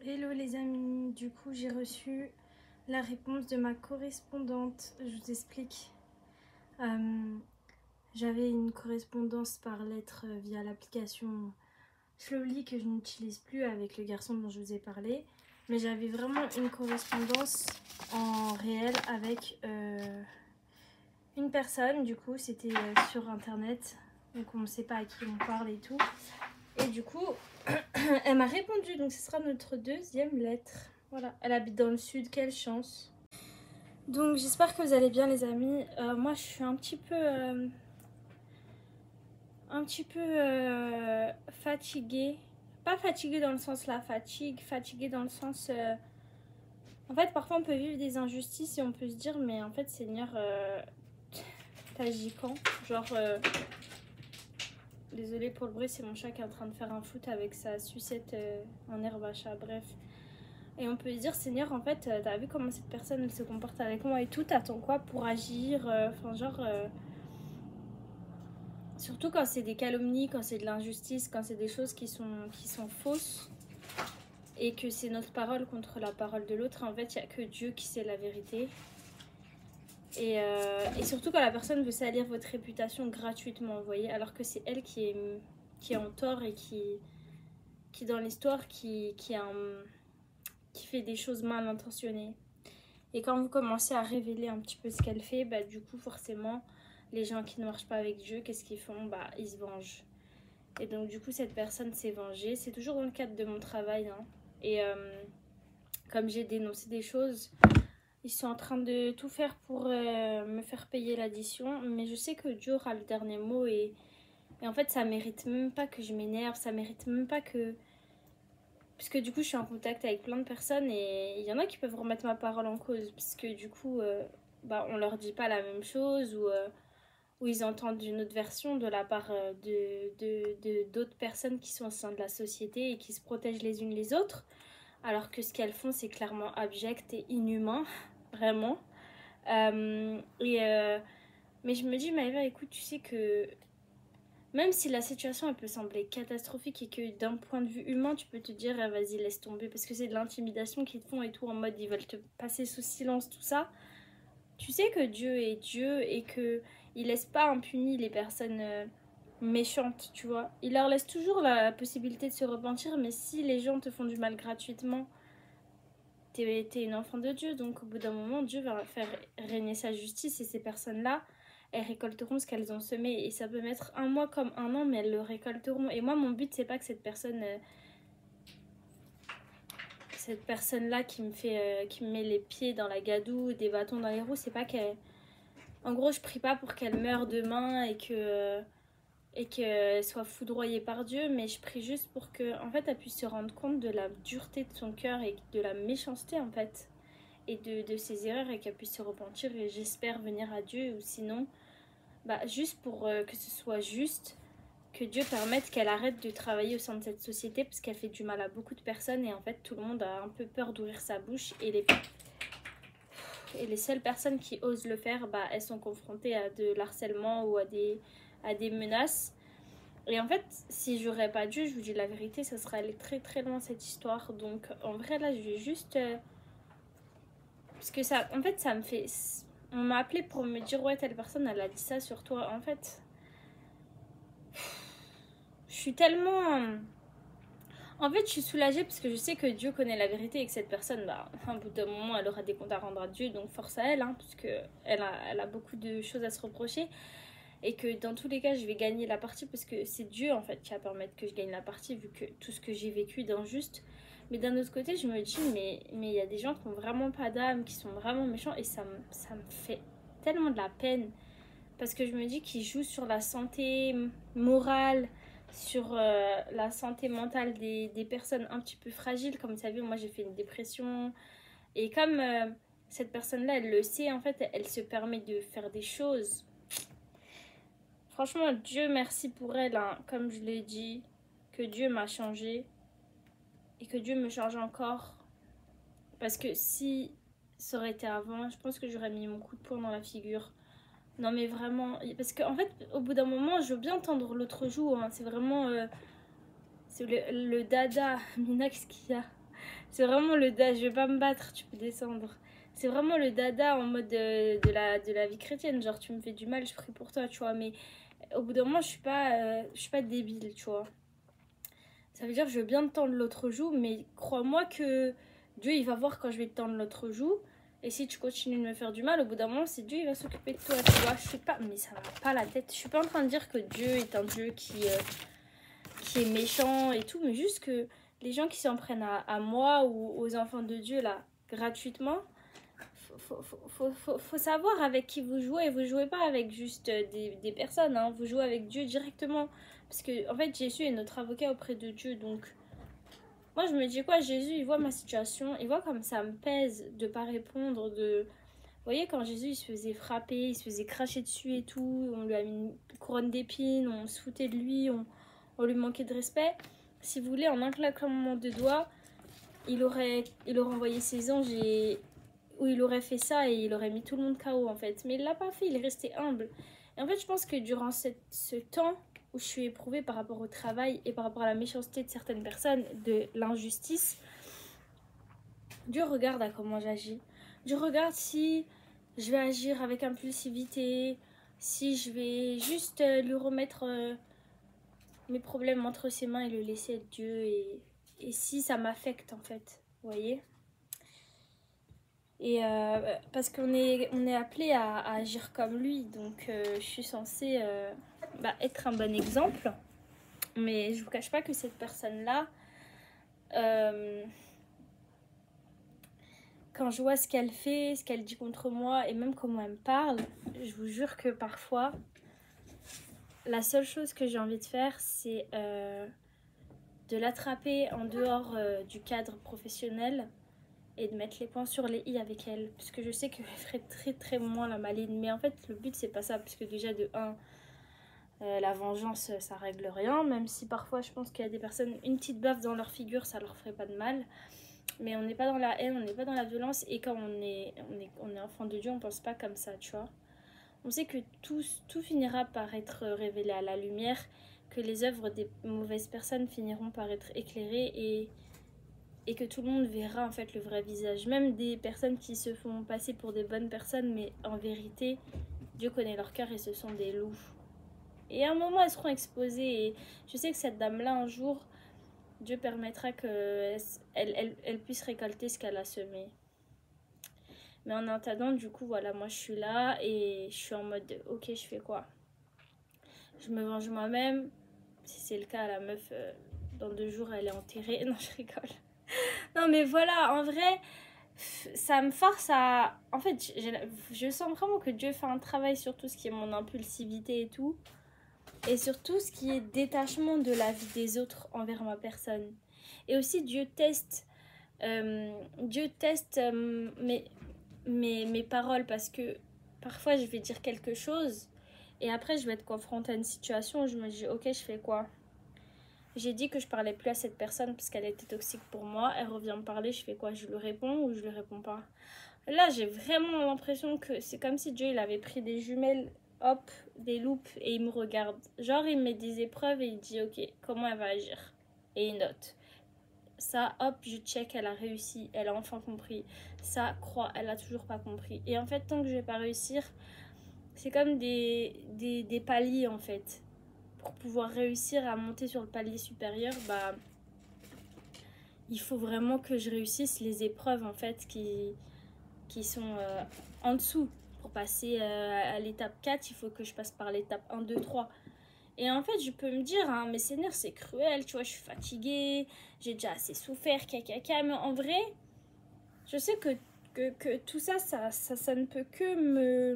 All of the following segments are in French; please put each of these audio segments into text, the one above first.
Hello les amis, du coup j'ai reçu la réponse de ma correspondante. Je vous explique. J'avais une correspondance par lettre via l'application Slowly que je n'utilise plus avec le garçon dont je vous ai parlé. Mais j'avais vraiment une correspondance en réel avec une personne. Du coup c'était sur internet, donc on ne sait pas à qui on parle et tout. Et du coup, elle m'a répondu, donc ce sera notre deuxième lettre. Voilà, elle habite dans le sud, quelle chance. Donc j'espère que vous allez bien les amis. Moi je suis un petit peu fatiguée. Pas fatiguée dans le sens la fatigue, fatiguée dans le sens... En fait parfois on peut vivre des injustices et on peut se dire mais en fait Seigneur, t'agis quand? Genre... Désolée pour le bruit, c'est mon chat qui est en train de faire un foot avec sa sucette en herbe à chat, bref. Et on peut se dire, Seigneur, en fait, t'as vu comment cette personne elle se comporte avec moi et tout, t'attends quoi pour agir? Enfin, surtout quand c'est des calomnies, quand c'est de l'injustice, quand c'est des choses qui sont fausses et que c'est notre parole contre la parole de l'autre. En fait, il n'y a que Dieu qui sait la vérité. Et surtout quand la personne veut salir votre réputation gratuitement, vous voyez, alors que c'est elle qui est en tort et qui dans l'histoire, qui fait des choses mal intentionnées. Et quand vous commencez à révéler un petit peu ce qu'elle fait, bah, du coup, forcément, les gens qui ne marchent pas avec Dieu, qu'est-ce qu'ils font? Bah, ils se vengent. Et donc, du coup, cette personne s'est vengée. C'est toujours dans le cadre de mon travail. Hein. Et comme j'ai dénoncé des choses, ils sont en train de tout faire pour me faire payer l'addition. Mais je sais que Dieu aura le dernier mot. Et en fait, ça mérite même pas que je m'énerve. Ça mérite même pas que... Parce que du coup, je suis en contact avec plein de personnes et il y en a qui peuvent remettre ma parole en cause. Parce que du coup, bah, on leur dit pas la même chose ou ils entendent une autre version de la part d'autres personnes qui sont au sein de la société et qui se protègent les unes les autres. Alors que ce qu'elles font, c'est clairement abject et inhumain, vraiment. Mais je me dis, Maëva, écoute, tu sais que même si la situation elle peut sembler catastrophique et que d'un point de vue humain tu peux te dire ah, vas-y laisse tomber parce que c'est de l'intimidation qu'ils te font et tout en mode ils veulent te passer sous silence tout ça, tu sais que Dieu est Dieu et que il laisse pas impuni les personnes méchantes, tu vois, il leur laisse toujours la possibilité de se repentir, mais si les gens te font du mal gratuitement, t'es une enfant de Dieu, donc au bout d'un moment Dieu va faire régner sa justice et ces personnes là elles récolteront ce qu'elles ont semé et ça peut mettre un mois comme un an mais elles le récolteront. Et moi mon but c'est pas que cette personne là qui me met les pieds dans la gadoue, des bâtons dans les roues, c'est pas qu'elle, en gros je prie pas pour qu'elle meure demain et qu'elle soit foudroyée par Dieu, mais je prie juste pour que en fait elle puisse se rendre compte de la dureté de son cœur et de la méchanceté en fait et de ses erreurs et qu'elle puisse se repentir et j'espère venir à Dieu ou sinon bah, juste pour que ce soit juste, que Dieu permette qu'elle arrête de travailler au sein de cette société parce qu'elle fait du mal à beaucoup de personnes et en fait tout le monde a un peu peur d'ouvrir sa bouche et les seules personnes qui osent le faire, bah, elles sont confrontées à de l'harcèlement ou à des menaces. Et en fait, si j'aurais pas Dieu, je vous dis la vérité, ça serait allé très très loin cette histoire. Donc en vrai là, je vais juste... parce que ça, en fait, ça me fait... On m'a appelé pour me dire ouais telle personne elle a dit ça sur toi. En fait, je suis tellement... En fait, je suis soulagée parce que je sais que Dieu connaît la vérité et que cette personne, bah, au bout d'un moment, elle aura des comptes à rendre à Dieu, donc force à elle, hein, parce qu'elle elle a beaucoup de choses à se reprocher. Et que dans tous les cas, je vais gagner la partie parce que c'est Dieu, en fait, qui va permettre que je gagne la partie, vu que tout ce que j'ai vécu d'injuste. Mais d'un autre côté, je me dis, mais il y a des gens qui n'ont vraiment pas d'âme, qui sont vraiment méchants, et ça me fait tellement de la peine. Parce que je me dis qu'ils jouent sur la santé morale, sur la santé mentale des personnes un petit peu fragiles. Comme vous savez, moi j'ai fait une dépression. Et comme cette personne-là, elle le sait, en fait, elle se permet de faire des choses. Franchement, Dieu merci pour elle, hein. Comme je l'ai dit, que Dieu m'a changé et que Dieu me change encore. Parce que si ça aurait été avant, je pense que j'aurais mis mon coup de poing dans la figure. Non mais vraiment, parce qu'en fait, au bout d'un moment, je veux bien entendre l'autre jour, hein. C'est vraiment... c'est le dada. Mina, qu'est-ce qu'il y a? C'est vraiment le dada, je vais pas me battre, tu peux descendre. C'est vraiment le dada en mode de la vie chrétienne. Genre, tu me fais du mal, je prie pour toi, tu vois. Mais au bout d'un moment, je suis pas débile, tu vois. Ça veut dire que je veux bien te tendre l'autre joue, mais crois-moi que Dieu, il va voir quand je vais te tendre l'autre joue. Et si tu continues de me faire du mal, au bout d'un moment, c'est Dieu, il va s'occuper de toi, tu vois. Je suis pas, mais ça va pas la tête. Je suis pas en train de dire que Dieu est un Dieu qui est méchant et tout, mais juste que les gens qui s'en prennent à moi ou aux enfants de Dieu, là, gratuitement, faut savoir avec qui vous jouez. Vous jouez pas avec juste des personnes, hein. Vous jouez avec Dieu directement. Parce que, en fait, Jésus est notre avocat auprès de Dieu. Donc, moi, je me dis quoi, Jésus, il voit ma situation. Il voit comme ça me pèse de pas répondre. Vous voyez, quand Jésus, il se faisait frapper, il se faisait cracher dessus et tout. On lui a mis une couronne d'épines, on se foutait de lui, on lui manquait de respect. Si vous voulez, en un claquement de doigts, il aurait envoyé ses anges où il aurait fait ça et il aurait mis tout le monde KO en fait. Mais il l'a pas fait, il est resté humble. Et en fait, je pense que durant ce temps où je suis éprouvée par rapport au travail et par rapport à la méchanceté de certaines personnes, de l'injustice, Dieu regarde à comment j'agis. Dieu regarde si je vais agir avec impulsivité, si je vais juste lui remettre mes problèmes entre ses mains et le laisser être Dieu et si ça m'affecte en fait, vous voyez. Et parce qu'on est appelé à agir comme lui, donc je suis censée être un bon exemple. Mais je vous cache pas que cette personne-là, quand je vois ce qu'elle fait, ce qu'elle dit contre moi et même comment elle me parle, je vous jure que parfois, la seule chose que j'ai envie de faire, c'est de l'attraper en dehors du cadre professionnel et de mettre les points sur les i avec elle, parce que je sais que je ferai très très moins la maline, mais en fait le but c'est pas ça, parce que déjà de 1 la vengeance ça règle rien, même si parfois je pense qu'il y a des personnes, une petite baffe dans leur figure ça leur ferait pas de mal, mais on n'est pas dans la haine, on n'est pas dans la violence, et quand on est enfant de Dieu, on pense pas comme ça, tu vois. On sait que tout finira par être révélé à la lumière, que les œuvres des mauvaises personnes finiront par être éclairées et que tout le monde verra en fait le vrai visage. Même des personnes qui se font passer pour des bonnes personnes, mais en vérité, Dieu connaît leur cœur et ce sont des loups. Et à un moment, elles seront exposées. Et je sais que cette dame-là, un jour, Dieu permettra qu'elle elle puisse récolter ce qu'elle a semé. Mais en attendant, du coup, voilà, moi je suis là et je suis en mode de, ok, je fais quoi? Je me venge moi-même. Si c'est le cas, la meuf, dans 2 jours, elle est enterrée. Non, je rigole. Non, mais voilà, en vrai, ça me force à... En fait, je sens vraiment que Dieu fait un travail sur tout ce qui est mon impulsivité et tout. Et sur tout ce qui est détachement de la vie des autres envers ma personne. Et aussi, Dieu teste mes paroles, parce que parfois, je vais dire quelque chose et après, je vais être confrontée à une situation où je me dis, ok, je fais quoi? J'ai dit que je parlais plus à cette personne parce qu'elle était toxique pour moi. Elle revient me parler, je fais quoi? Je lui réponds ou je lui réponds pas? Là, j'ai vraiment l'impression que c'est comme si Dieu il avait pris des jumelles, hop, des loupes, et il me regarde. Genre, il me met des épreuves et il dit, ok, comment elle va agir? Et il note. Ça, hop, je check, elle a réussi, elle a enfin compris. Ça, crois, elle a toujours pas compris. Et en fait, tant que je vais pas réussir, c'est comme des paliers en fait. Pour pouvoir réussir à monter sur le palier supérieur, bah, il faut vraiment que je réussisse les épreuves en fait qui sont en dessous. Pour passer à l'étape 4, il faut que je passe par l'étape 1, 2, 3. Et en fait, je peux me dire, hein, mais Seigneur, c'est cruel, tu vois, je suis fatiguée, j'ai déjà assez souffert, caca. Mais en vrai, je sais que tout ça, ça ne peut que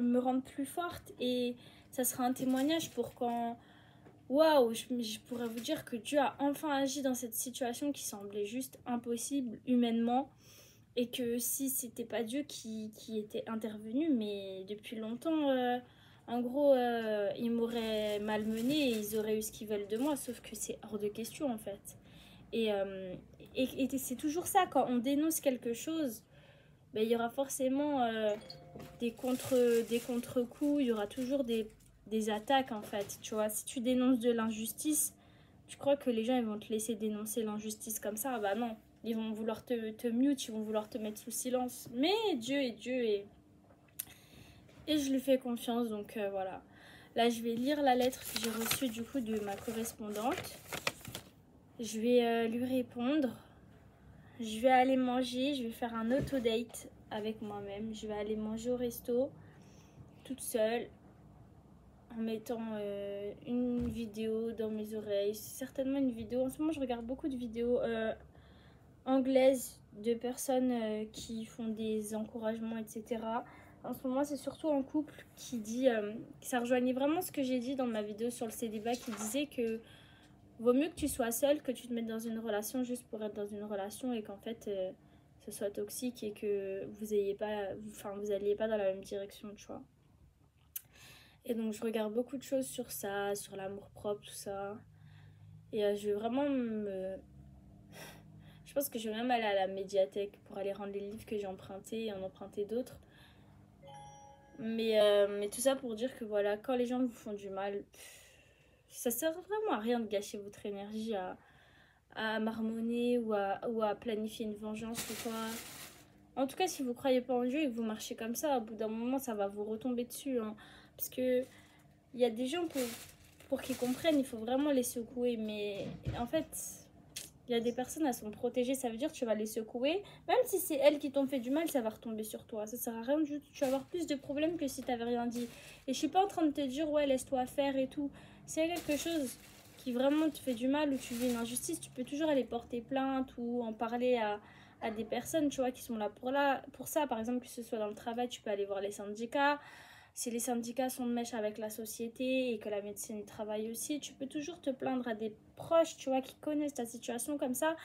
me rendre plus forte. Et ça sera un témoignage pour quand... Waouh, je pourrais vous dire que Dieu a enfin agi dans cette situation qui semblait juste impossible humainement. Et que si c'était pas Dieu qui était intervenu, mais depuis longtemps, en gros, ils m'auraient malmené et ils auraient eu ce qu'ils veulent de moi, sauf que c'est hors de question en fait. Et, euh, et c'est toujours ça, quand on dénonce quelque chose, ben, il y aura forcément des contre-coups, il y aura toujours des attaques en fait, tu vois. Si tu dénonces de l'injustice, tu crois que les gens ils vont te laisser dénoncer l'injustice comme ça? Bah non. Ils vont vouloir te mute, ils vont vouloir te mettre sous silence. Mais Dieu est Dieu et je lui fais confiance. Donc voilà. Là, je vais lire la lettre que j'ai reçue du coup de ma correspondante. Je vais lui répondre. Je vais aller manger. Je vais faire un auto-date avec moi-même. Je vais aller manger au resto toute seule. En mettant une vidéo dans mes oreilles. C'est certainement une vidéo. En ce moment, je regarde beaucoup de vidéos anglaises de personnes qui font des encouragements, etc. En ce moment, c'est surtout un couple qui dit... ça rejoignait vraiment ce que j'ai dit dans ma vidéo sur le célibat, qui disait que vaut mieux que tu sois seule que tu te mettes dans une relation juste pour être dans une relation et qu'en fait, ce soit toxique et que vous ayez pas... Enfin, vous alliez pas dans la même direction, tu vois. Et donc je regarde beaucoup de choses sur ça, sur l'amour-propre, tout ça. Et je vais vraiment me... Je pense que je vais même aller à la médiathèque pour aller rendre les livres que j'ai empruntés et en emprunter d'autres. Mais tout ça pour dire que voilà, quand les gens vous font du mal, ça sert vraiment à rien de gâcher votre énergie à marmonner ou à planifier une vengeance ou quoi. En tout cas, si vous croyez pas en Dieu et que vous marchez comme ça, au bout d'un moment, ça va vous retomber dessus. Hein. Parce que il y a des gens pour qu'ils comprennent, il faut vraiment les secouer. Mais en fait, il y a des personnes, elles sont protégées. Ça veut dire que tu vas les secouer. Même si c'est elles qui t'ont fait du mal, ça va retomber sur toi. Ça sert à rien du tout. Tu vas avoir plus de problèmes que si t'avais rien dit. Et je suis pas en train de te dire, ouais, laisse-toi faire et tout. C'est quelque chose qui vraiment te fait du mal ou tu vis une injustice, tu peux toujours aller porter plainte ou en parler à des personnes, tu vois, qui sont là pour ça. Par exemple, que ce soit dans le travail, tu peux aller voir les syndicats. Si les syndicats sont de mèche avec la société et que la médecine travaille aussi, tu peux toujours te plaindre à des proches, tu vois, qui connaissent ta situation comme ça.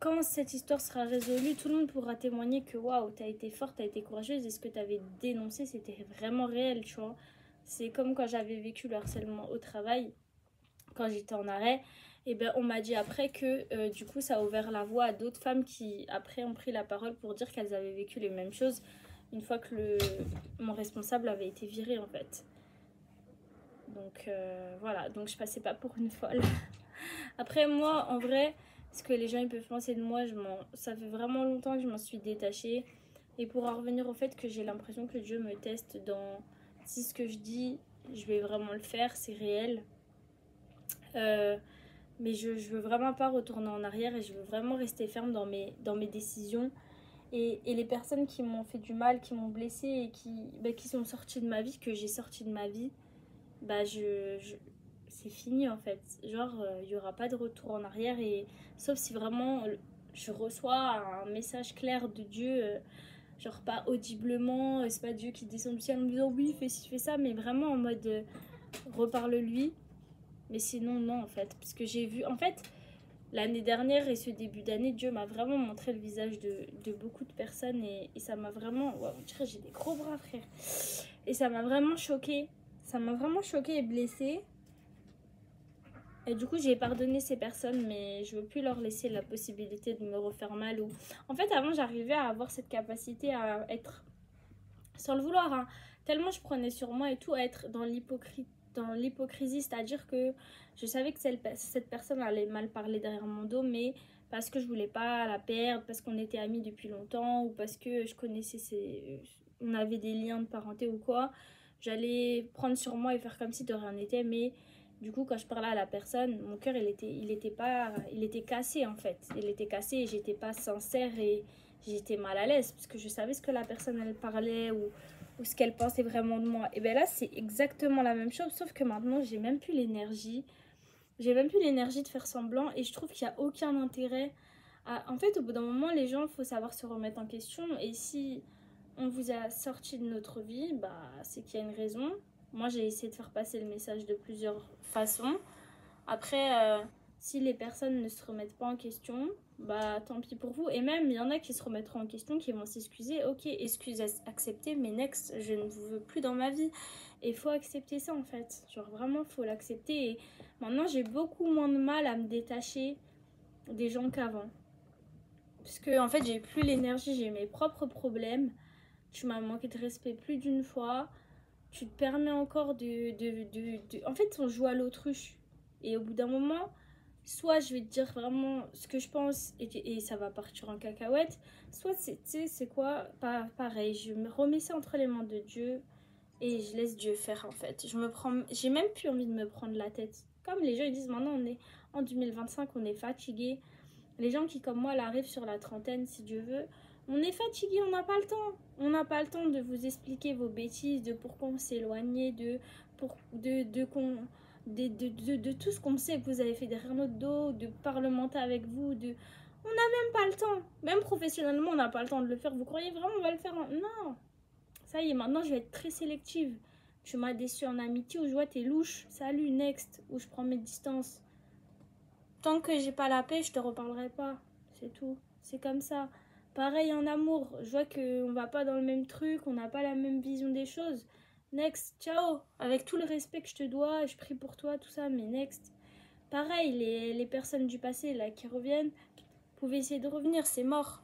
Quand cette histoire sera résolue, tout le monde pourra témoigner que waouh, t'as été forte, t'as été courageuse et ce que t'avais dénoncé, c'était vraiment réel, tu vois. C'est comme quand j'avais vécu le harcèlement au travail, quand j'étais en arrêt. Et ben on m'a dit après que du coup ça a ouvert la voie à d'autres femmes qui après ont pris la parole pour dire qu'elles avaient vécu les mêmes choses une fois que mon responsable avait été viré en fait. Donc voilà, donc je passais pas pour une folle. Après moi en vrai, ce que les gens ils peuvent penser de moi, ça fait vraiment longtemps que je m'en suis détachée. Et pour en revenir au fait que j'ai l'impression que Dieu me teste dans si ce que je dis, je vais vraiment le faire, c'est réel. Mais je veux vraiment pas retourner en arrière et je veux vraiment rester ferme dans mes décisions. Et les personnes qui m'ont fait du mal, qui m'ont blessée et qui sont sorties de ma vie, que j'ai sorti de ma vie, c'est fini en fait. Genre, il n'y aura pas de retour en arrière. Sauf si vraiment je reçois un message clair de Dieu, genre pas audiblement, c'est pas Dieu qui descend du ciel en me disant oui, fais ci, fais ça, mais vraiment en mode reparle-lui. Mais sinon, non en fait. Parce que j'ai vu, en fait, l'année dernière et ce début d'année, Dieu m'a vraiment montré le visage de beaucoup de personnes et ça m'a vraiment... Ouais, on dirait que j'ai des gros bras, frère. Et ça m'a vraiment choquée. Ça m'a vraiment choquée et blessée. Et du coup, j'ai pardonné ces personnes, mais je veux plus leur laisser la possibilité de me refaire mal. En fait, avant, j'arrivais à avoir cette capacité à être, sans le vouloir, hein, tellement je prenais sur moi et tout, à être dans l'hypocrisie, c'est-à-dire que je savais que cette personne allait mal parler derrière mon dos, mais parce que je voulais pas la perdre, parce qu'on était amis depuis longtemps, ou parce que je connaissais on avait des liens de parenté ou quoi, j'allais prendre sur moi et faire comme si de rien n'était, mais du coup quand je parlais à la personne, mon cœur il était cassé en fait, il était cassé et j'étais pas sincère et j'étais mal à l'aise parce que je savais ce que la personne elle parlait ou ce qu'elle pensait vraiment de moi. Et bien là, c'est exactement la même chose, sauf que maintenant, j'ai même plus l'énergie. J'ai même plus l'énergie de faire semblant et je trouve qu'il n'y a aucun intérêt En fait, au bout d'un moment, les gens, il faut savoir se remettre en question. Et si on vous a sorti de notre vie, bah, c'est qu'il y a une raison. Moi, j'ai essayé de faire passer le message de plusieurs façons. Après, si les personnes ne se remettent pas en question, bah tant pis pour vous. Et même, il y en a qui se remettront en question, qui vont s'excuser. Ok, excuse acceptée, mais next, je ne vous veux plus dans ma vie. Et il faut accepter ça en fait. Genre vraiment, il faut l'accepter. Et maintenant, j'ai beaucoup moins de mal à me détacher des gens qu'avant. Parce que en fait, j'ai plus l'énergie, j'ai mes propres problèmes. Tu m'as manqué de respect plus d'une fois. Tu te permets encore En fait, on joue à l'autruche. Et au bout d'un moment, soit je vais te dire vraiment ce que je pense et ça va partir en cacahuète, soit c'est quoi, pareil, je me remets ça entre les mains de Dieu et je laisse Dieu faire en fait. J'ai même plus envie de me prendre la tête. Comme les gens ils disent maintenant on est en 2025, on est fatigué. Les gens qui comme moi là, arrivent sur la trentaine si Dieu veut, on est fatigué, on n'a pas le temps. On n'a pas le temps de vous expliquer vos bêtises, de pourquoi on s'est éloigné, de tout ce qu'on sait que vous avez fait derrière notre dos, de parlementer avec vous, on n'a même pas le temps. Même professionnellement, on n'a pas le temps de le faire. Vous croyez vraiment on va le faire Non. Ça y est, maintenant je vais être très sélective. Tu m'as déçu en amitié ou je vois t'es louche. Salut, next. Ou je prends mes distances. Tant que j'ai pas la paix, je te reparlerai pas. C'est tout. C'est comme ça. Pareil en amour. Je vois qu'on va pas dans le même truc, on n'a pas la même vision des choses. Next, ciao. Avec tout le respect que je te dois, je prie pour toi, tout ça, mais next. Pareil, les personnes du passé là qui reviennent, vous pouvez essayer de revenir, c'est mort.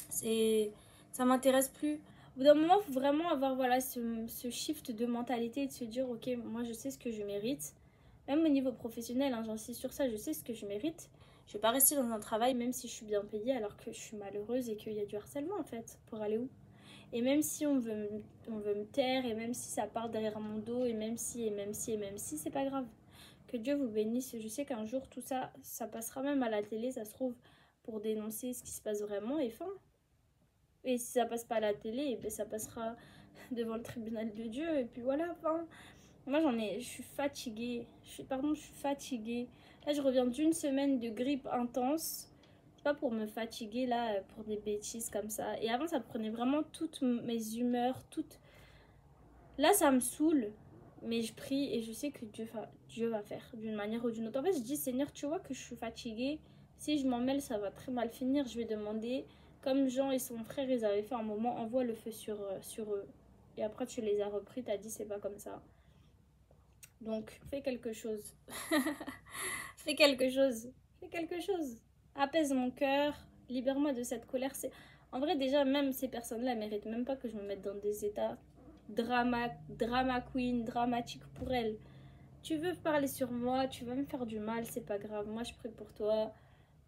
Ça m'intéresse plus. Au bout d'un moment, il faut vraiment avoir voilà, ce shift de mentalité et de se dire ok, moi je sais ce que je mérite. Même au niveau professionnel, hein, j'insiste sur ça, je sais ce que je mérite. Je vais pas rester dans un travail même si je suis bien payée alors que je suis malheureuse et qu'il y a du harcèlement en fait. Pour aller où? Et même si on veut me taire et même si ça part derrière mon dos et même si, c'est pas grave. Que Dieu vous bénisse. Je sais qu'un jour tout ça, ça passera même à la télé, ça se trouve, pour dénoncer ce qui se passe vraiment et fin. Et si ça passe pas à la télé, ben ça passera devant le tribunal de Dieu et puis voilà, fin. Moi je suis fatiguée. Je suis fatiguée. Là je reviens d'une semaine de grippe intense. C'est pas pour me fatiguer là, pour des bêtises comme ça. Et avant ça prenait vraiment toutes mes humeurs, toutes. Là ça me saoule. Mais je prie et je sais que Dieu va faire d'une manière ou d'une autre. En fait je dis Seigneur tu vois que je suis fatiguée. Si je m'en mêle ça va très mal finir. Je vais demander, comme Jean et son frère ils avaient fait un moment, envoie le feu sur eux. Et après tu les as repris, t'as dit c'est pas comme ça. Donc, fais quelque chose. Fais quelque chose. Fais quelque chose. Apaise mon cœur. Libère-moi de cette colère. En vrai, déjà, même ces personnes-là méritent même pas que je me mette dans des états drama queen, dramatiques pour elles. Tu veux parler sur moi, tu vas me faire du mal, c'est pas grave. Moi, je prie pour toi.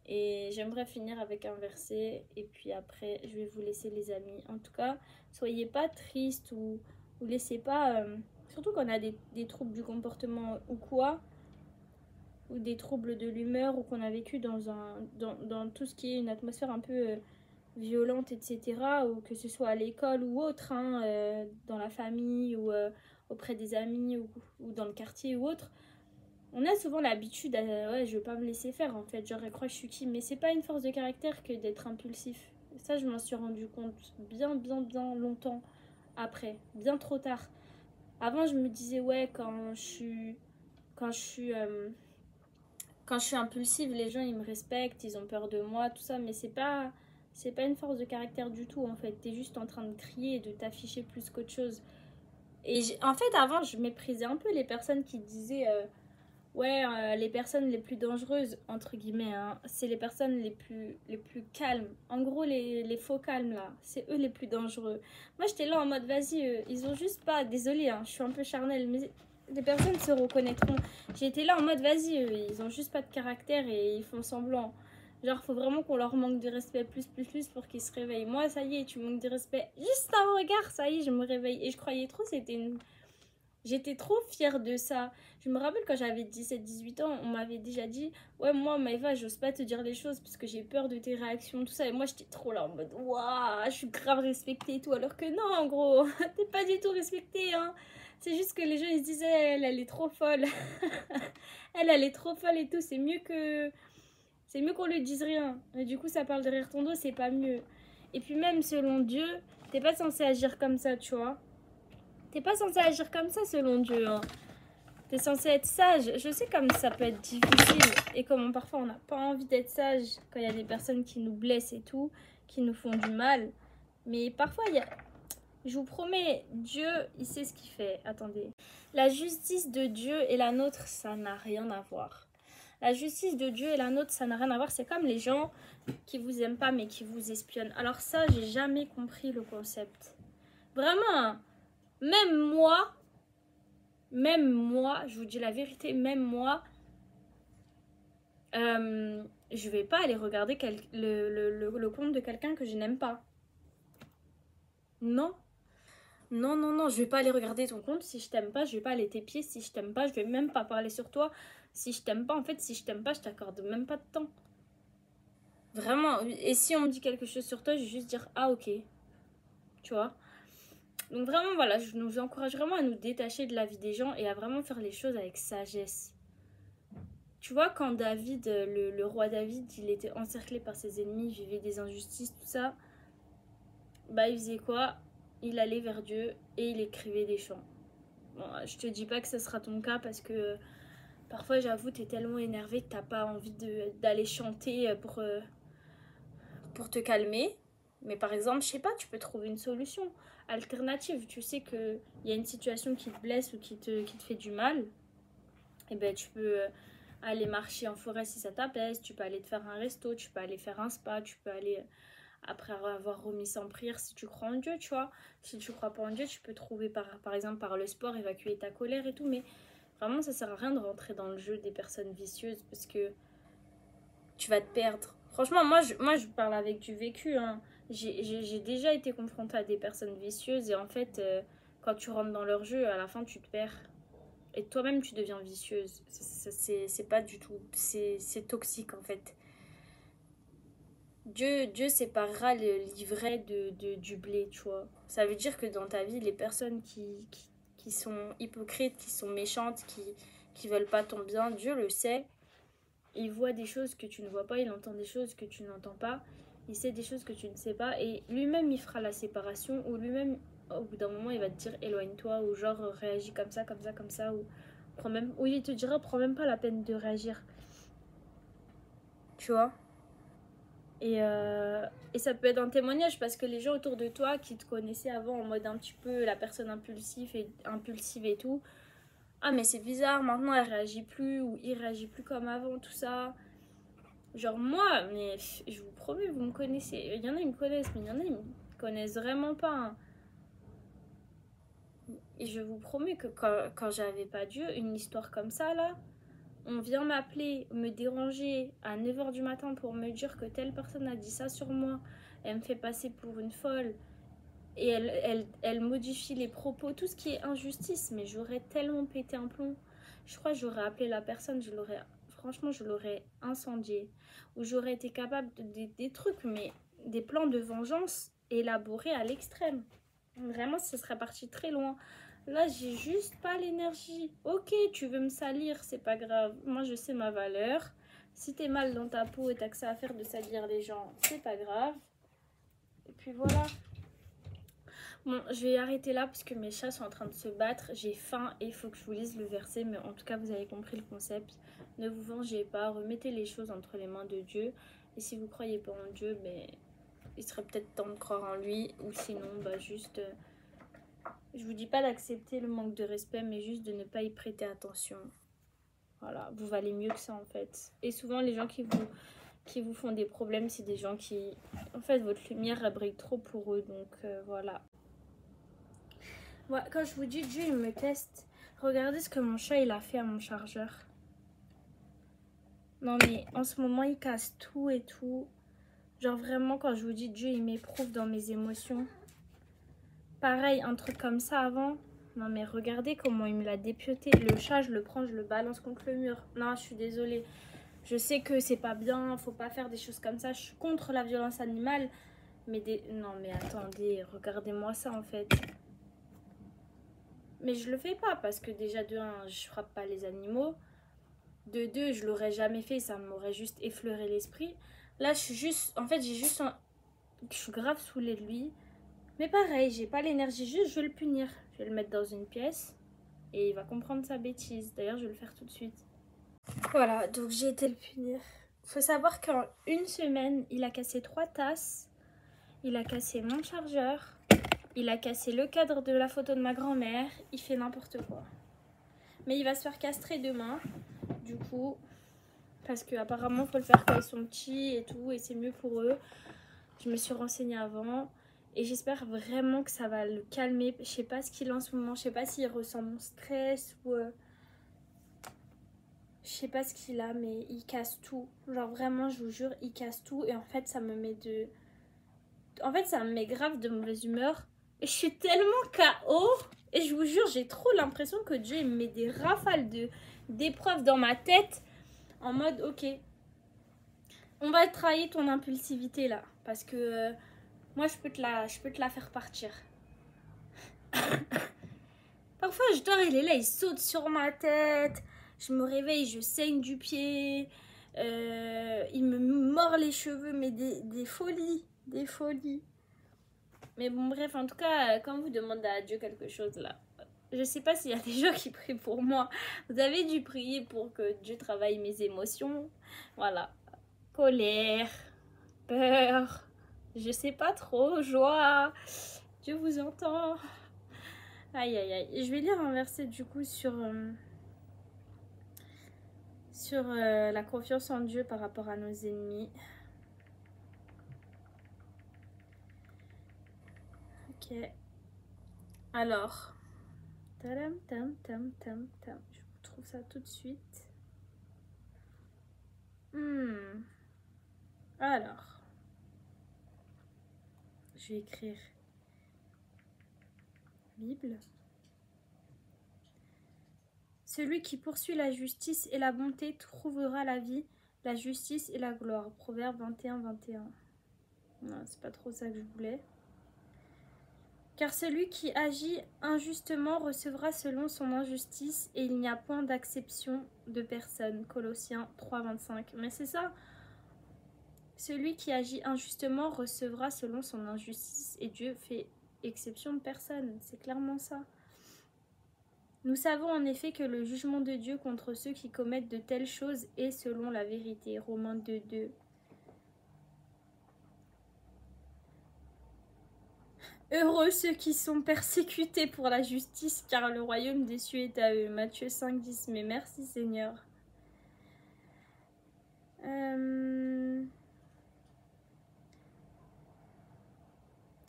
Et j'aimerais finir avec un verset. Et puis après, je vais vous laisser, les amis. En tout cas, soyez pas tristes ou laissez pas... surtout quand on a des troubles du comportement ou quoi, ou des troubles de l'humeur, ou qu'on a vécu dans tout ce qui est une atmosphère un peu violente, etc. Ou que ce soit à l'école ou autre, hein, dans la famille ou auprès des amis ou dans le quartier ou autre. On a souvent l'habitude à ouais, je veux pas me laisser faire en fait, genre je crois que je suis qui, mais c'est pas une force de caractère que d'être impulsif. Ça, je m'en suis rendu compte bien longtemps après, bien trop tard. Avant, je me disais ouais, quand je suis impulsive, les gens ils me respectent, ils ont peur de moi, tout ça, mais c'est pas une force de caractère du tout en fait. T'es juste en train de crier et de t'afficher plus qu'autre chose. Et en fait, avant, je méprisais un peu les personnes qui disaient ouais, les personnes les plus dangereuses, entre guillemets, hein, c'est les personnes les plus calmes. En gros, les faux calmes, là, c'est eux les plus dangereux. Moi, j'étais là en mode, vas-y, ils ont juste pas... Désolée, hein, je suis un peu charnelle, mais les personnes se reconnaîtront. J'étais là en mode, vas-y, ils ont juste pas de caractère et ils font semblant. Genre, faut vraiment qu'on leur manque de respect plus pour qu'ils se réveillent. Moi, ça y est, tu manques de respect. Juste un regard, ça y est, je me réveille. Et je croyais trop, J'étais trop fière de ça. Je me rappelle quand j'avais 17-18 ans, on m'avait déjà dit ouais, moi, Maëva, j'ose pas te dire les choses parce que j'ai peur de tes réactions, tout ça. Et moi, j'étais trop là en mode waouh, je suis grave respectée et tout. Alors que non, en gros, t'es pas du tout respectée, hein. C'est juste que les gens ils se disaient elle est trop folle. elle est trop folle et tout. C'est mieux qu'on lui dise rien. Et du coup, ça parle derrière ton dos, c'est pas mieux. Et puis, même selon Dieu, t'es pas censé agir comme ça, tu vois. T'es pas censé agir comme ça selon Dieu, hein. T'es censé être sage. Je sais comme ça peut être difficile et comment parfois on n'a pas envie d'être sage quand il y a des personnes qui nous blessent et tout, qui nous font du mal. Mais parfois, je vous promets, Dieu, il sait ce qu'il fait. Attendez. La justice de Dieu et la nôtre, ça n'a rien à voir. La justice de Dieu et la nôtre, ça n'a rien à voir. C'est comme les gens qui vous aiment pas mais qui vous espionnent. Alors ça, j'ai jamais compris le concept. Vraiment, même moi, je vous dis la vérité, même moi, je vais pas aller regarder le compte de quelqu'un que je n'aime pas. Non. Non, non, non, je vais pas aller regarder ton compte si je t'aime pas, je vais pas aller t'épier si je t'aime pas, je vais même pas parler sur toi si je t'aime pas. En fait, si je t'aime pas, je t'accorde même pas de temps. Vraiment. Et si on me dit quelque chose sur toi, je vais juste dire ah ok. Tu vois. Donc vraiment, voilà, je nous encourage vraiment à nous détacher de la vie des gens et à vraiment faire les choses avec sagesse. Tu vois, quand David, le roi David, il était encerclé par ses ennemis, il vivait des injustices, tout ça, bah il faisait quoi? Il allait vers Dieu et il écrivait des chants. Bon, je te dis pas que ce sera ton cas parce que parfois, j'avoue, t'es tellement énervé que t'as pas envie d'aller chanter pour te calmer. Mais par exemple, je sais pas, tu peux trouver une solution alternative. Tu sais qu'il y a une situation qui te blesse ou qui te fait du mal. Et ben tu peux aller marcher en forêt si ça t'apaise. Tu peux aller te faire un resto, tu peux aller faire un spa, tu peux aller après avoir remis ça en prière si tu crois en Dieu, tu vois. Si tu crois pas en Dieu, tu peux trouver par exemple par le sport, évacuer ta colère et tout. Mais vraiment, ça sert à rien de rentrer dans le jeu des personnes vicieuses parce que tu vas te perdre. Franchement, moi je parle avec du vécu. Hein. J'ai déjà été confrontée à des personnes vicieuses et en fait, quand tu rentres dans leur jeu, à la fin, tu te perds. Et toi-même, tu deviens vicieuse. C'est pas du tout. C'est toxique en fait. Dieu séparera l'ivraie du blé, tu vois. Ça veut dire que dans ta vie, les personnes qui sont hypocrites, qui sont méchantes, qui veulent pas ton bien, Dieu le sait. Il voit des choses que tu ne vois pas, il entend des choses que tu n'entends pas, il sait des choses que tu ne sais pas, et lui-même il fera la séparation, ou lui-même au bout d'un moment il va te dire éloigne-toi, ou genre réagis comme ça, comme ça, comme ça, ou il te dira prends même pas la peine de réagir, tu vois. Et ça peut être un témoignage parce que les gens autour de toi qui te connaissaient avant en mode un petit peu la personne impulsive et tout, ah mais c'est bizarre, maintenant elle réagit plus ou il réagit plus comme avant, tout ça. Genre moi, mais je vous promets, vous me connaissez. Il y en a, ils me connaissent, mais il y en a, ils me connaissent vraiment pas. Hein. Et je vous promets que quand j'avais pas Dieu, une histoire comme ça, là, on vient m'appeler, me déranger à 9 h du matin pour me dire que telle personne a dit ça sur moi. Elle me fait passer pour une folle. Et elle modifie les propos, tout ce qui est injustice. Mais j'aurais tellement pété un plomb. Je crois que j'aurais appelé la personne, franchement, je l'aurais incendié. Ou j'aurais été capable des trucs, mais des plans de vengeance élaborés à l'extrême. Vraiment, ce serait parti très loin. Là, j'ai juste pas l'énergie. Ok, tu veux me salir, c'est pas grave. Moi, je sais ma valeur. Si t'es mal dans ta peau et t'as que ça à faire de salir les gens, c'est pas grave. Et puis voilà. Bon, je vais arrêter là parce que mes chats sont en train de se battre. J'ai faim et il faut que je vous lise le verset. Mais en tout cas, vous avez compris le concept. Ne vous vengez pas. Remettez les choses entre les mains de Dieu. Et si vous ne croyez pas en Dieu, ben, il serait peut-être temps de croire en lui. Ou sinon, bah, juste... je vous dis pas d'accepter le manque de respect, mais juste de ne pas y prêter attention. Voilà, vous valez mieux que ça en fait. Et souvent, les gens qui vous font des problèmes, c'est des gens qui... En fait, votre lumière, elle brille trop pour eux. Donc voilà. Ouais, quand je vous dis Dieu, il me teste. Regardez ce que mon chat il a fait à mon chargeur. Non mais en ce moment il casse tout et tout. Genre vraiment quand je vous dis Dieu il m'éprouve dans mes émotions. Pareil, un truc comme ça avant. Non mais regardez comment il me l'a dépioté. Le chat je le prends, je le balance contre le mur. Non je suis désolée. Je sais que c'est pas bien, faut pas faire des choses comme ça. Je suis contre la violence animale. Mais non mais attendez, regardez-moi ça en fait. Mais je le fais pas parce que déjà de 1, je frappe pas les animaux. De 2, je l'aurais jamais fait, ça m'aurait juste effleuré l'esprit. Là, je suis juste... En fait, je suis grave saoulée de lui. Mais pareil, j'ai pas l'énergie, juste je vais le punir. Je vais le mettre dans une pièce et il va comprendre sa bêtise. D'ailleurs, je vais le faire tout de suite. Voilà, donc j'ai été le punir. Faut savoir qu'en une semaine, il a cassé 3 tasses. Il a cassé mon chargeur. Il a cassé le cadre de la photo de ma grand-mère. Il fait n'importe quoi. Mais il va se faire castrer demain. Du coup, parce qu'apparemment, il faut le faire quand ils sont petits et tout. Et c'est mieux pour eux. Je me suis renseignée avant. Et j'espère vraiment que ça va le calmer. Je sais pas ce qu'il a en ce moment. Je sais pas s'il ressent mon stress ou... Je sais pas ce qu'il a, mais il casse tout. Genre vraiment, je vous jure, il casse tout. Et en fait, ça me met de... En fait, ça me met grave de mauvaise humeur. Et je suis tellement KO. Et je vous jure, j'ai trop l'impression que Dieu il me met des rafales d'épreuves dans ma tête. En mode, ok, on va travailler ton impulsivité là. Parce que moi, je peux te la faire partir. Parfois, je dors, il est là, il saute sur ma tête. Je me réveille, je saigne du pied. Il me mord les cheveux, mais des folies. Des folies. Mais bon, bref, en tout cas, quand vous demandez à Dieu quelque chose là, je sais pas s'il y a des gens qui prient pour moi. Vous avez dû prier pour que Dieu travaille mes émotions. Voilà. Colère, peur, je sais pas trop, joie. Dieu vous entend. Aïe aïe aïe. Je vais lire un verset du coup sur la confiance en Dieu par rapport à nos ennemis. Ok. Alors. Tadam, tam, tam, tam, tam. Je vous trouve ça tout de suite. Alors. Je vais écrire Bible. Celui qui poursuit la justice et la bonté trouvera la vie, la justice et la gloire. Proverbe 21, 21. Non, c'est pas trop ça que je voulais. Car celui qui agit injustement recevra selon son injustice et il n'y a point d'acception de personne. Colossiens 3, 25. Mais c'est ça. Celui qui agit injustement recevra selon son injustice et Dieu fait exception de personne. C'est clairement ça. Nous savons en effet que le jugement de Dieu contre ceux qui commettent de telles choses est selon la vérité. Romains 2, 2. Heureux ceux qui sont persécutés pour la justice, car le royaume des cieux est à eux. Matthieu 5, 10. Mais merci Seigneur.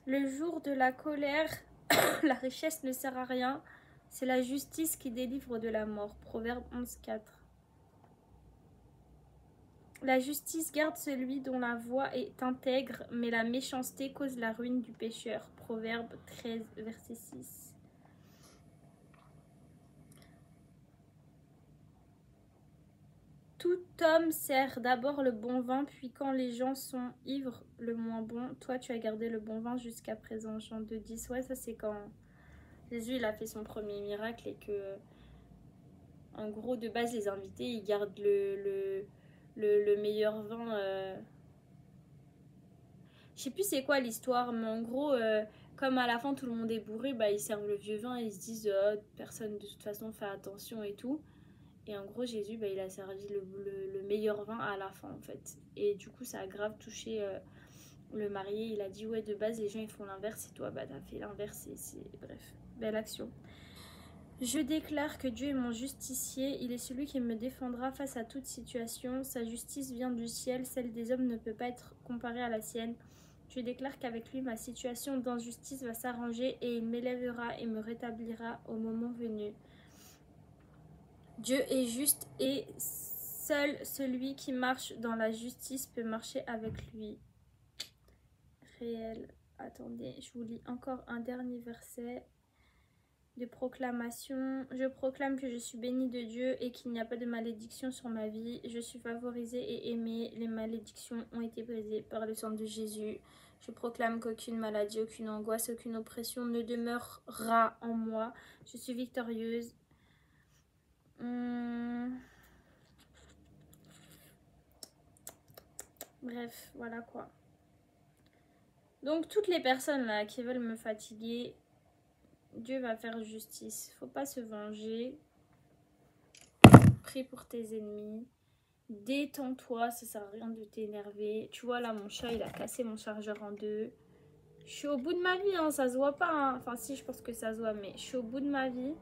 Le jour de la colère, la richesse ne sert à rien. C'est la justice qui délivre de la mort. Proverbe 11, 4. La justice garde celui dont la voie est intègre, mais la méchanceté cause la ruine du pécheur. Proverbe 13, verset 6. Tout homme sert d'abord le bon vin, puis quand les gens sont ivres, le moins bon. Toi, tu as gardé le bon vin jusqu'à présent. Jean 2, 10. Ouais, ça c'est quand Jésus il a fait son premier miracle et que, en gros, de base, les invités, ils gardent le meilleur vin. Je sais plus c'est quoi l'histoire, mais en gros, comme à la fin tout le monde est bourré, bah ils servent le vieux vin et ils se disent personne de toute façon fait attention et tout. Et en gros, Jésus, bah, il a servi le meilleur vin à la fin en fait. Et du coup, ça a grave touché le marié. Il a dit ouais, de base, les gens ils font l'inverse et toi, bah t'as fait l'inverse. Bref, belle action. Je déclare que Dieu est mon justicier, il est celui qui me défendra face à toute situation. Sa justice vient du ciel, celle des hommes ne peut pas être comparée à la sienne. Je déclare qu'avec lui, ma situation d'injustice va s'arranger et il m'élèvera et me rétablira au moment venu. Dieu est juste et seul celui qui marche dans la justice peut marcher avec lui. Réel. Attendez, je vous lis encore un dernier verset de proclamation. Je proclame que je suis bénie de Dieu et qu'il n'y a pas de malédiction sur ma vie. Je suis favorisée et aimée. Les malédictions ont été brisées par le sang de Jésus. Je proclame qu'aucune maladie, aucune angoisse, aucune oppression ne demeurera en moi. Je suis victorieuse. Bref, voilà quoi. Donc toutes les personnes là qui veulent me fatiguer, Dieu va faire justice. Faut pas se venger. Prie pour tes ennemis. Détends-toi, ça sert à rien de t'énerver. Tu vois là, mon chat, il a cassé mon chargeur en deux. Je suis au bout de ma vie, hein, ça se voit pas. Hein. Enfin si, je pense que ça se voit, mais je suis au bout de ma vie.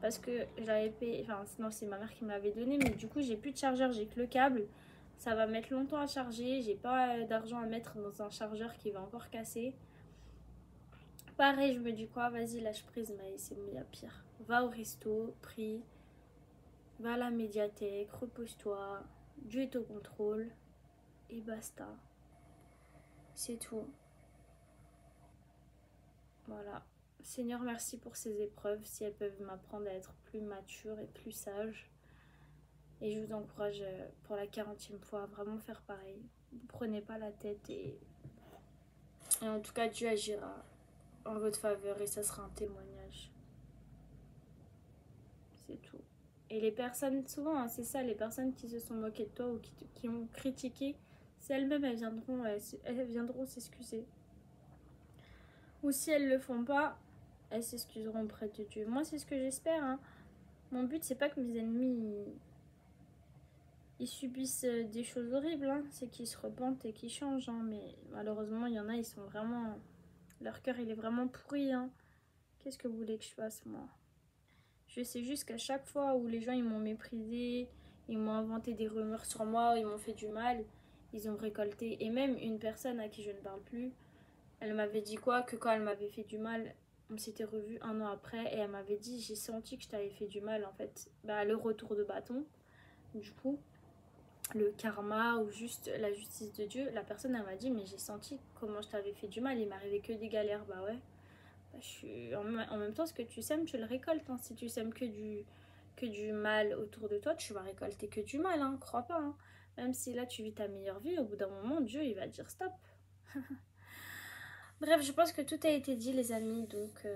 Parce que j'avais payé... Enfin, sinon c'est ma mère qui me l'avait donné, mais du coup, j'ai plus de chargeur, j'ai que le câble. Ça va mettre longtemps à charger. J'ai pas d'argent à mettre dans un chargeur qui va encore casser. Pareil, je me dis quoi, vas-y, lâche prise, mais c'est mieux à pire. Va au resto, prie. Va à la médiathèque, repose-toi, Dieu est au contrôle et basta. C'est tout. Voilà. Seigneur, merci pour ces épreuves, si elles peuvent m'apprendre à être plus mature et plus sage. Et je vous encourage pour la 40e fois à vraiment faire pareil. Ne prenez pas la tête et en tout cas Dieu agira en votre faveur et ça sera un témoignage. C'est tout. Et les personnes, souvent hein, c'est ça, les personnes qui se sont moquées de toi ou qui ont critiqué, c'est elles-mêmes, elles viendront s'excuser. Ou si elles le font pas, elles s'excuseront auprès de Dieu. Moi c'est ce que j'espère. Hein. Mon but c'est pas que mes ennemis ils subissent des choses horribles, hein. C'est qu'ils se repentent et qu'ils changent. Hein. Mais malheureusement il y en a, ils sont vraiment... Leur cœur il est vraiment pourri. Hein. Qu'est-ce que vous voulez que je fasse moi? Je sais juste qu'à chaque fois où les gens ils m'ont méprisé, ils m'ont inventé des rumeurs sur moi, ils m'ont fait du mal, ils ont récolté. Et même une personne à qui je ne parle plus, elle m'avait dit quoi? Que quand elle m'avait fait du mal, on s'était revus un an après et elle m'avait dit j'ai senti que je t'avais fait du mal en fait. Bah le retour de bâton, du coup, le karma ou juste la justice de Dieu, la personne elle m'a dit mais j'ai senti comment je t'avais fait du mal, il m'arrivait que des galères. Bah ouais. En même temps, ce que tu sèmes, tu le récoltes. Hein. Si tu sèmes que du mal autour de toi, tu vas récolter que du mal. Hein. Crois pas. Hein. Même si là, tu vis ta meilleure vie, au bout d'un moment, Dieu, il va dire stop. Bref, je pense que tout a été dit, les amis. Donc,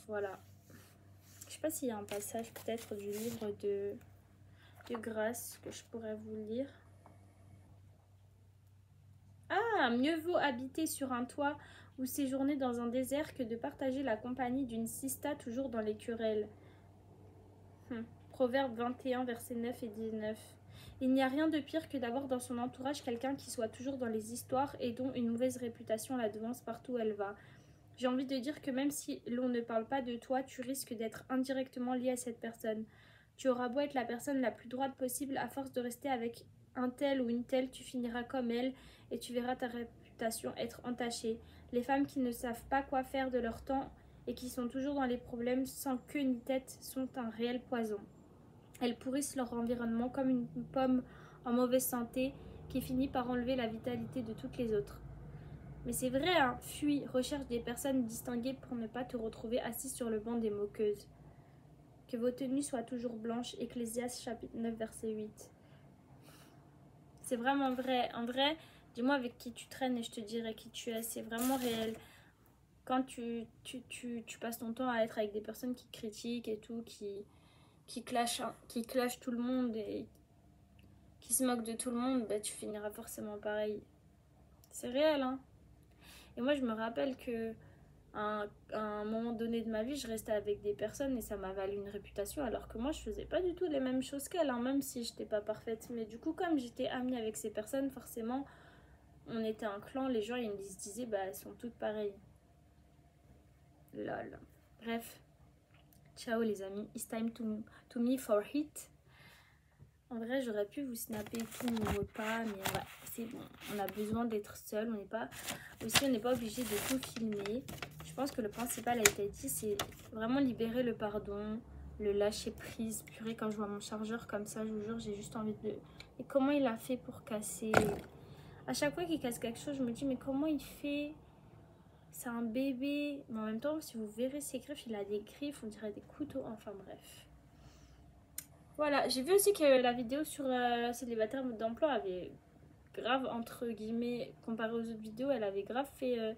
voilà. Je sais pas s'il y a un passage peut-être du livre de Grâce que je pourrais vous lire. Ah, mieux vaut habiter sur un toit ou séjourner dans un désert que de partager la compagnie d'une sista toujours dans les querelles. Proverbe 21, versets 9 et 19. Il n'y a rien de pire que d'avoir dans son entourage quelqu'un qui soit toujours dans les histoires et dont une mauvaise réputation la devance partout où elle va. J'ai envie de dire que même si l'on ne parle pas de toi, tu risques d'être indirectement lié à cette personne. Tu auras beau être la personne la plus droite possible, à force de rester avec un tel ou une telle, tu finiras comme elle et tu verras ta réputation être entachée. Les femmes qui ne savent pas quoi faire de leur temps et qui sont toujours dans les problèmes sans queue ni tête sont un réel poison. Elles pourrissent leur environnement comme une pomme en mauvaise santé qui finit par enlever la vitalité de toutes les autres. Mais c'est vrai, hein, fuis, recherche des personnes distinguées pour ne pas te retrouver assis sur le banc des moqueuses. Que vos tenues soient toujours blanches, Ecclésiaste chapitre 9 verset 8. C'est vraiment vrai. En vrai, dis-moi avec qui tu traînes et je te dirai qui tu es. C'est vraiment réel. Quand tu passes ton temps à être avec des personnes qui critiquent et tout, qui clashent tout le monde et qui se moquent de tout le monde, bah, tu finiras forcément pareil. C'est réel, hein. Et moi, je me rappelle que à un moment donné de ma vie, je restais avec des personnes et ça m'a valu une réputation, alors que moi, je faisais pas du tout les mêmes choses qu'elles, hein, même si j'étais pas parfaite. Mais du coup, comme j'étais amie avec ces personnes, forcément, on était un clan, les gens, ils me disaient, bah, elles sont toutes pareilles. Lol. Bref. Ciao les amis, it's time to me for hit. En vrai, j'aurais pu vous snapper tout mon repas, mais ouais, c'est bon. On a besoin d'être seul, on n'est pas obligé de tout filmer. Je pense que le principal a été dit, c'est vraiment libérer le pardon, le lâcher prise. Purée, quand je vois mon chargeur comme ça, je vous jure, j'ai juste envie de... Et comment il a fait pour casser? À chaque fois qu'il casse quelque chose, je me dis, mais comment il fait? C'est un bébé. Mais en même temps, si vous verrez ses griffes, il a des griffes, on dirait des couteaux. Enfin bref. Voilà, j'ai vu aussi que la vidéo sur célibataire mode d'emploi avait grave, entre guillemets, comparé aux autres vidéos, elle avait grave fait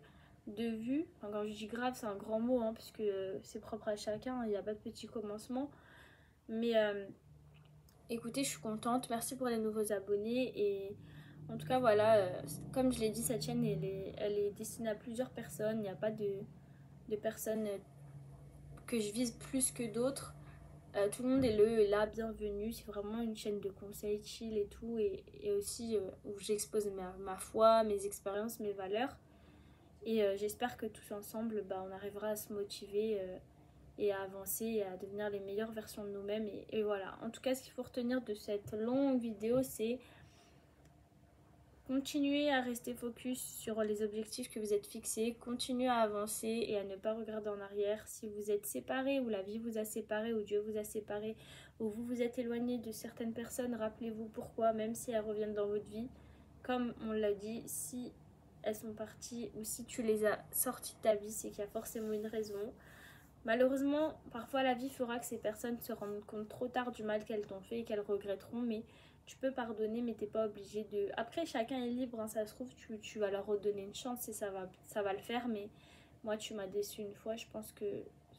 de vues. Enfin, quand je dis grave, c'est un grand mot, hein, puisque c'est propre à chacun, il n'y a pas de petit commencement. Mais écoutez, je suis contente. Merci pour les nouveaux abonnés. Et en tout cas, voilà, comme je l'ai dit, cette chaîne, elle est destinée à plusieurs personnes. Il n'y a pas de personnes que je vise plus que d'autres. Tout le monde est là, bienvenue. C'est vraiment une chaîne de conseils chill et tout. Et aussi où j'expose ma foi, mes expériences, mes valeurs. Et j'espère que tous ensemble, bah, on arrivera à se motiver et à avancer et à devenir les meilleures versions de nous-mêmes. Et voilà. En tout cas, ce qu'il faut retenir de cette longue vidéo, c'est Continuez à rester focus sur les objectifs que vous êtes fixés, continuez à avancer et à ne pas regarder en arrière. Si vous êtes séparés, ou la vie vous a séparés, ou Dieu vous a séparés, ou vous vous êtes éloigné de certaines personnes, rappelez-vous pourquoi, même si elles reviennent dans votre vie. Comme on l'a dit, si elles sont parties ou si tu les as sorties de ta vie, c'est qu'il y a forcément une raison. Malheureusement, parfois la vie fera que ces personnes se rendent compte trop tard du mal qu'elles t'ont fait et qu'elles regretteront, mais tu peux pardonner, mais t'es pas obligé de... Après, chacun est libre, hein, ça se trouve, tu vas leur redonner une chance et ça va le faire, mais moi, tu m'as déçu une fois, je pense que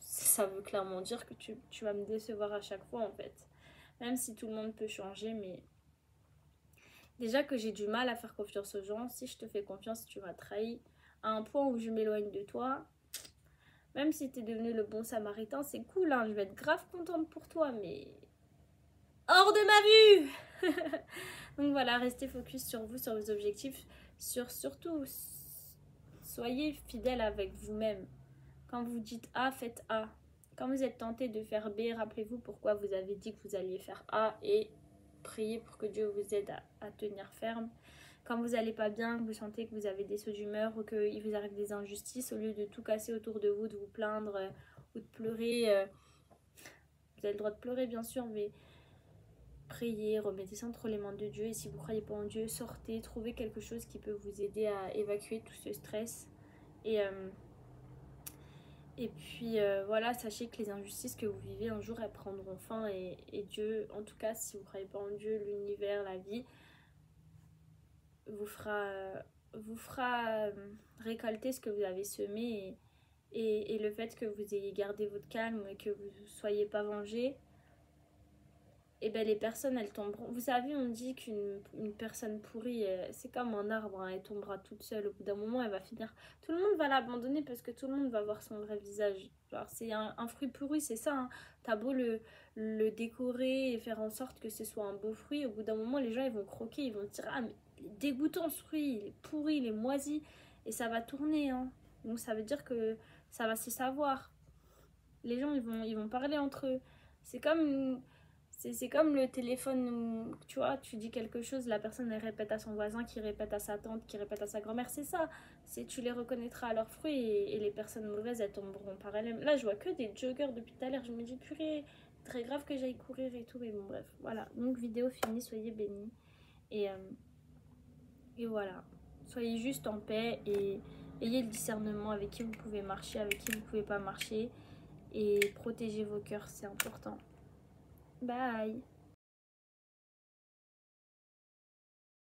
ça veut clairement dire que tu vas me décevoir à chaque fois, en fait. Même si tout le monde peut changer, mais... Déjà que j'ai du mal à faire confiance aux gens, si je te fais confiance, tu m'as trahi. À un point où je m'éloigne de toi, même si t'es devenu le bon samaritain, c'est cool, hein, je vais être grave contente pour toi, mais... hors de ma vue. Donc voilà, restez focus sur vous, sur vos objectifs, surtout, soyez fidèle avec vous-même. Quand vous dites A, faites A. Quand vous êtes tenté de faire B, rappelez-vous pourquoi vous avez dit que vous alliez faire A et priez pour que Dieu vous aide à tenir ferme. Quand vous n'allez pas bien, que vous sentez que vous avez des sauts d'humeur ou qu'il vous arrive des injustices, au lieu de tout casser autour de vous, de vous plaindre ou de pleurer, vous avez le droit de pleurer bien sûr, mais priez, remettez ça entre les mains de Dieu. Et si vous ne croyez pas en Dieu, sortez, trouvez quelque chose qui peut vous aider à évacuer tout ce stress. Et puis voilà, sachez que les injustices que vous vivez un jour, elles prendront fin. Et Dieu, en tout cas, si vous ne croyez pas en Dieu, l'univers, la vie, vous fera récolter ce que vous avez semé. Et le fait que vous ayez gardé votre calme et que vous ne soyez pas vengé, et ben les personnes elles tomberont. Vous savez, on dit qu'une personne pourrie, c'est comme un arbre, hein, elle tombera toute seule. Au bout d'un moment, elle va finir. Tout le monde va l'abandonner parce que tout le monde va voir son vrai visage. Genre, c'est un fruit pourri, c'est ça. Hein. T'as beau le décorer et faire en sorte que ce soit un beau fruit. Au bout d'un moment, les gens ils vont croquer, ils vont dire ah, mais il est dégoûtant ce fruit, il est pourri, il est moisi. Et ça va tourner. Hein. Donc, ça veut dire que ça va se savoir. Les gens ils vont parler entre eux. C'est comme le téléphone où, tu vois, tu dis quelque chose, la personne elle répète à son voisin, qui répète à sa tante, qui répète à sa grand-mère, c'est ça. Tu les reconnaîtras à leurs fruits et les personnes mauvaises elles tomberont par elles-mêmes. Là je vois que des joggers depuis tout à l'heure, je me dis purée, très grave que j'aille courir et tout, mais bon bref, voilà. Donc vidéo finie, soyez bénis et voilà. Soyez juste en paix et ayez le discernement avec qui vous pouvez marcher, avec qui vous ne pouvez pas marcher et protégez vos cœurs, c'est important. Bye.